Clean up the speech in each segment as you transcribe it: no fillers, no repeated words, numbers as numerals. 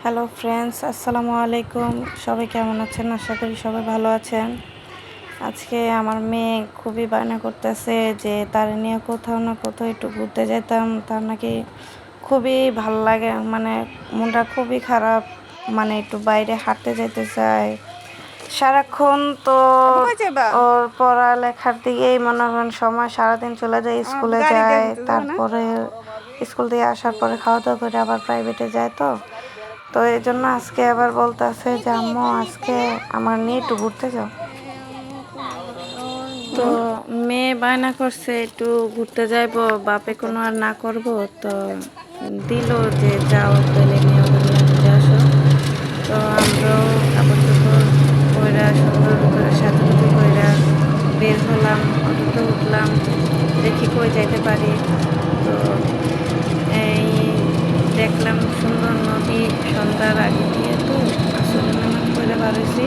Hello friends, আসসালামু আলাইকুম। সবাই কেমন আছেন? আশা করি সবাই ভালো আছেন। আজকে আমার মেয়ে খুবই বায়না করতেছে যে তার নিয়ে কোথাও না কোথাও একটু ঘুরতে যেতাম। তার নাকি খুবই ভাল লাগে, মানে মনটা খুবই খারাপ, মানে একটু বাইরে হাঁটতে যেতে চায়। সারাক্ষণ তো ওর পড়ালেখার দিকেই মনে করেন সময়, সারাদিন চলে যায়, স্কুলে যায়, তারপরে স্কুল থেকে আসার পরে খাওয়া দাওয়া করে আবার প্রাইভেটে যায়। তো এই জন্য আজকে আবার বলতেছে যে আম্মু আজকে আমার নিয়ে একটু ঘুরতে যাও। তো মেয়ে বায়না করছে একটু ঘুরতে যাইবো, বাপে কোনো আর না করব। তো দিল যে যাও তাহলে নিয়ে ওদের নিয়ে ঘুরে আসো। তো আমরাও কাপড় চোপড় কইরা সুন্দর করে সাজুগুজু কইরা বের হলাম, অটোতে উঠলাম, দেখি কই যাইতে পারি। তো এই দেখলাম সুন্দর নদী, সন্ধ্যার আগে দিয়ে তো আসলে নামাজ পড়ে বার হয়েছি।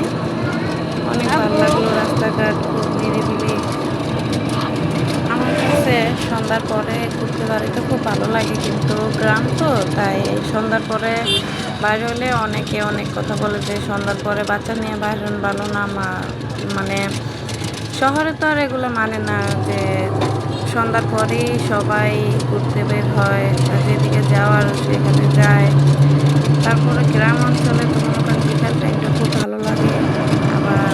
অনেক ভালো লাগলো, রাস্তাঘাট খুব নিরিবিলি। আমার কাছে সন্ধ্যার পরে ঘুরতে বাড়িতে খুব ভালো লাগে, কিন্তু গ্রাম তো তাই সন্ধ্যার পরে বাইরে হলে অনেকে অনেক কথা বলে যে সন্ধ্যার পরে বাচ্চা নিয়ে বাইরে ভালো না। মানে শহরে তো আর এগুলো মানে না যে সন্ধ্যার পরেই সবাই ঘুরতে বের হয়, যেদিকে যাওয়ার সেখানে যায়। তারপরে গ্রাম অঞ্চলে তো মনে করেন বিকাল টাইমটা খুব ভালো লাগে। আবার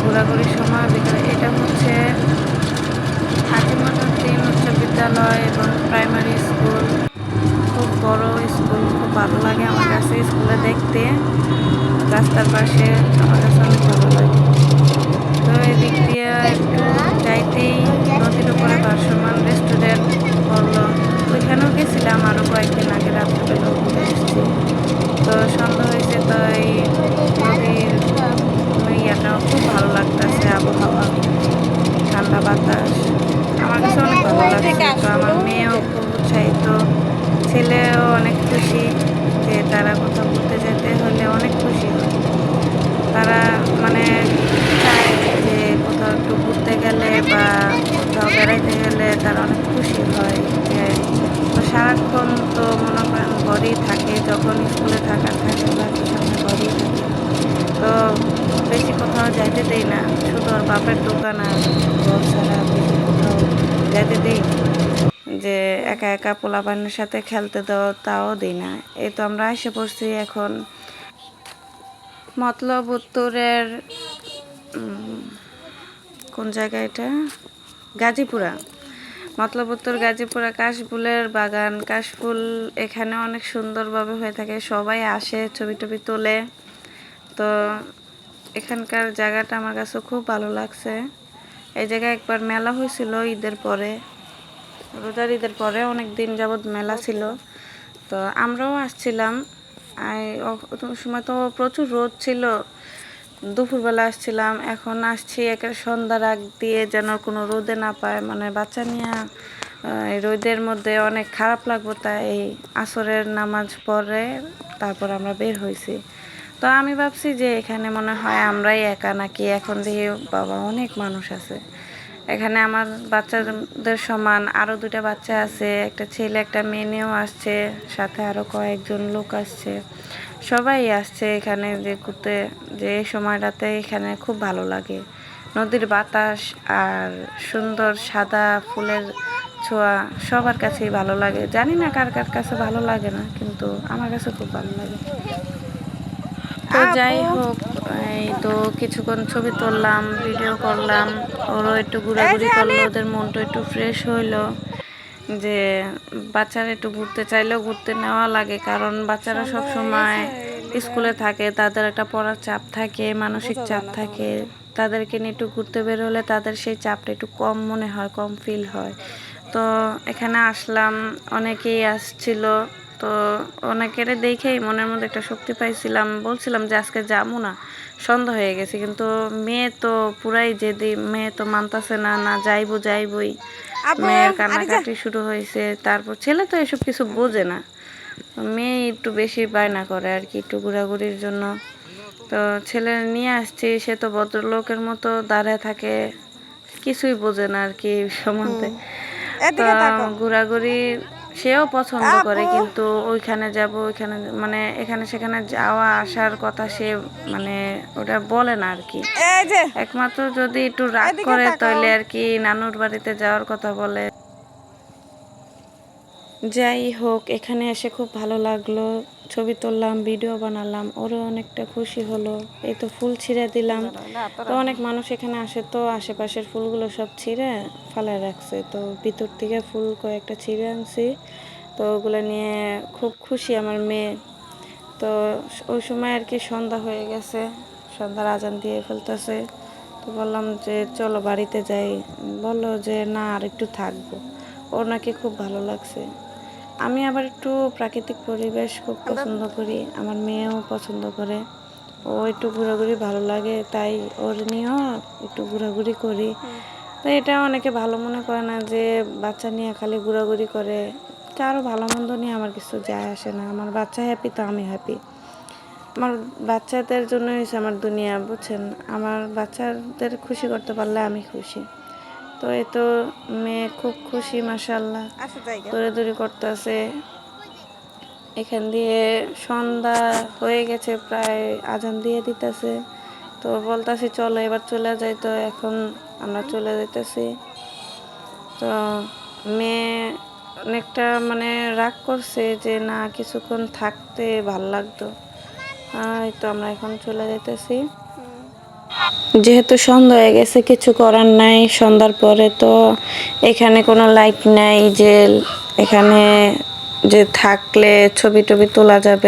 ঘোরাঘুরির সময় বিকালে, এটা হচ্ছে হাকিমুদ্দিন উচ্চ বিদ্যালয় এবং প্রাইমারি স্কুল, খুব বড় স্কুল, খুব ভালো লাগে আমার কাছে স্কুলে দেখতে। রাস্তার পাশে আমার কাছে অনেক ভালো লাগে। তো এদিক দিয়ে একটু যাইতেই নদীর উপরে ভাসমান রেস্টুরেন্ট পড়লো, ওইখানেও গেছিলাম আরও কয়েকদিন আগে, রাত্রেবেলাও ঘুরে এসেছি। তো সন্ধ্যা হয়েছে, তো এই নদীর ইয়াটাও খুব ভালো লাগতেছে, আবহাওয়া, ঠান্ডা বাতাস, আমার কাছে অনেক ভালো লাগছে। তো আমার মেয়েও খুব উৎসাহিত, ছেলেও অনেক খুশি যে তারা কোথাও ঘুরতে যেতে হলে অনেক খুশি হয়। তারা মানে চায় যে কোথাও একটু ঘুরতে গেলে বা কোথাও বেড়াইতে গেলে তারা অনেক খুশি হয়। যে সারাক্ষণ তো মনে করেন ঘরেই থাকে, যখন স্কুলে থাকে বা সামনে ঘরেই থাকে। তো বেশি কোথাও যাইতে দেই না, শুধু ওর বাপের দোকান আর ঘর ছাড়া বেশি কোথাও যাইতে দিই যে একা একা পোলাপানের সাথে খেলতে দাও, তাও দিই না। এই তো আমরা এসে পড়ছি এখন মতলব উত্তরের কোন জায়গা এটা, গাজীপুরা। মতলব উত্তর গাজীপুরা কাশফুলের বাগান। কাশফুল এখানে অনেক সুন্দরভাবে হয়ে থাকে, সবাই আসে, ছবি টবি তোলে। তো এখানকার জায়গাটা আমার কাছে খুব ভালো লাগছে। এই জায়গায় একবার মেলা হয়েছিল ঈদের পরে, রোজার ঈদের পরে অনেক দিন যাবৎ মেলা ছিল। তো আমরাও আসছিলাম, সময় তো প্রচুর রোদ ছিল, দুপুরবেলা আসছিলাম। এখন আসছি একের সন্ধ্যার আগ দিয়ে যেন কোনো রোদে না পায়, মানে বাচ্চা নিয়ে এই রোদের মধ্যে অনেক খারাপ লাগবো, তাই এই আসরের নামাজ পড়ে তারপর আমরা বের হয়েছি। তো আমি ভাবছি যে এখানে মনে হয় আমরাই একা নাকি, এখন দেখি বাবা অনেক মানুষ আছে এখানে। আমার বাচ্চাদের সমান আরও দুটা বাচ্চা আছে, একটা ছেলে একটা মেয়ে নিয়েও আসছে, সাথে আরও কয়েকজন লোক আসছে, সবাই আসছে এখানে যে ঘুরতে। যে এই সময়টাতে এখানে খুব ভালো লাগে, নদীর বাতাস আর সুন্দর সাদা ফুলের ছোঁয়া সবার কাছেই ভালো লাগে। জানি না কার কার কাছে ভালো লাগে না, কিন্তু আমার কাছে খুব ভালো লাগে। তো যাই হোক, এই তো কিছুক্ষণ ছবি তুললাম, ভিডিও করলাম, ওরও একটু ঘোরাঘুরি করলো, ওদের মনটা একটু ফ্রেশ হইলো। যে বাচ্চারা একটু ঘুরতে চাইলেও ঘুরতে নেওয়া লাগে, কারণ বাচ্চারা সব সময় স্কুলে থাকে, তাদের একটা পড়ার চাপ থাকে, মানসিক চাপ থাকে। তাদেরকে নিয়ে একটু ঘুরতে বের হলে তাদের সেই চাপটা একটু কম মনে হয়, কম ফিল হয়। তো এখানে আসলাম, অনেকেই আসছিল। তো অনেকের দেখেই মনের মধ্যে একটা শক্তি পাইছিলাম, বলছিলাম যে আজকে যাবো না, সন্ধ্যা হয়ে গেছে, কিন্তু মেয়ে তো পুরাই জেদি, মেয়ে তো মানতাছে না, না যাইবই। মেয়ের কান্নাকাটি শুরু হয়েছে। তারপর ছেলে তো এসব কিছু বোঝে না, মেয়ে একটু বেশি বায়না করে আর কি, একটু ঘোরাঘুরির জন্য। তো ছেলে নিয়ে আসছি, সে তো ভদ্রলোকের মতো দাঁড়ায় থাকে, কিছুই বোঝে না আর কি সম্বন্ধে। তো ঘোরাঘুরি সেও পছন্দ করে, কিন্তু ওইখানে যাব ওইখানে মানে এখানে সেখানে যাওয়া আসার কথা সে মানে ওটা বলে না আর কি। একমাত্র যদি একটু রাগ করে তাহলে আর কি নানুর বাড়িতে যাওয়ার কথা বলে। যাই হোক, এখানে এসে খুব ভালো লাগলো, ছবি তুললাম, ভিডিও বানালাম, ওরও অনেকটা খুশি হলো। এই তো ফুল ছিঁড়ে দিলাম, তো অনেক মানুষ এখানে আসে, তো আশেপাশের ফুলগুলো সব ছিঁড়ে ফালায় রাখছে, তো ভিতর থেকে ফুল কয়েকটা ছিঁড়ে আনছি, তো ওগুলো নিয়ে খুব খুশি আমার মেয়ে। তো ওই সময় আর কি সন্ধ্যা হয়ে গেছে, সন্ধ্যার আজান দিয়ে ফেলতেছে, তো বললাম যে চলো বাড়িতে যাই। বললো যে না আর একটু থাকবো, ওর নাকি খুব ভালো লাগছে। আমি আবার একটু প্রাকৃতিক পরিবেশ খুব পছন্দ করি, আমার মেয়েও পছন্দ করে, ও একটু ঘোরাঘুরি ভালো লাগে, তাই ওর নিয়েও একটু ঘোরাঘুরি করি। তো এটা অনেকে ভালো মনে করে না যে বাচ্চা নিয়ে খালি ঘোরাঘুরি করে, কারো ভালো মন্দ নিয়ে আমার কিছু যায় আসে না। আমার বাচ্চা হ্যাপি তো আমি হ্যাপি, আমার বাচ্চাদের জন্য হয়েছে আমার দুনিয়া, বুঝছেন? আমার বাচ্চাদের খুশি করতে পারলে আমি খুশি। তো এই তো মেয়ে খুব খুশি মাশাআল্লাহ, দৌড়াদৌড়ি করতেছে। এখান দিয়ে সন্ধ্যা হয়ে গেছে, প্রায় আজান দিয়ে দিতেছে, তো বলতেছি চলো এবার চলে যাই, তো এখন আমরা চলে যেতেছি। তো মেয়ে অনেকটা মানে রাগ করছে যে না কিছুক্ষণ থাকতে ভাল লাগতো। এই তো আমরা এখন চলে যেতেছি, যেহেতু সন্ধ্যা হয়ে গেছে কিছু করার নাই। সন্ধ্যার পরে তো এখানে কোনো লাইট নাই যে এখানে যে থাকলে ছবি টবি তোলা যাবে।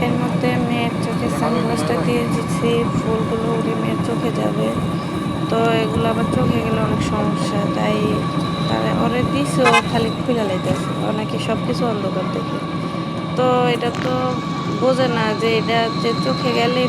এর মধ্যে মেয়ের চোখে সানগ্লাসটা দিয়ে দিচ্ছি, ফুলগুলো উড়ে মেয়ের চোখে যাবে, তো এগুলো আবার চোখে গেলে অনেক সমস্যা, তাই তারা ওরে দিছে, ও খালি খুলে লাইতেছে, ও নাকি সব কিছু অন্ধকার দেখে। তো এটা তো বোঝে না যে এটা যে চোখে গেলে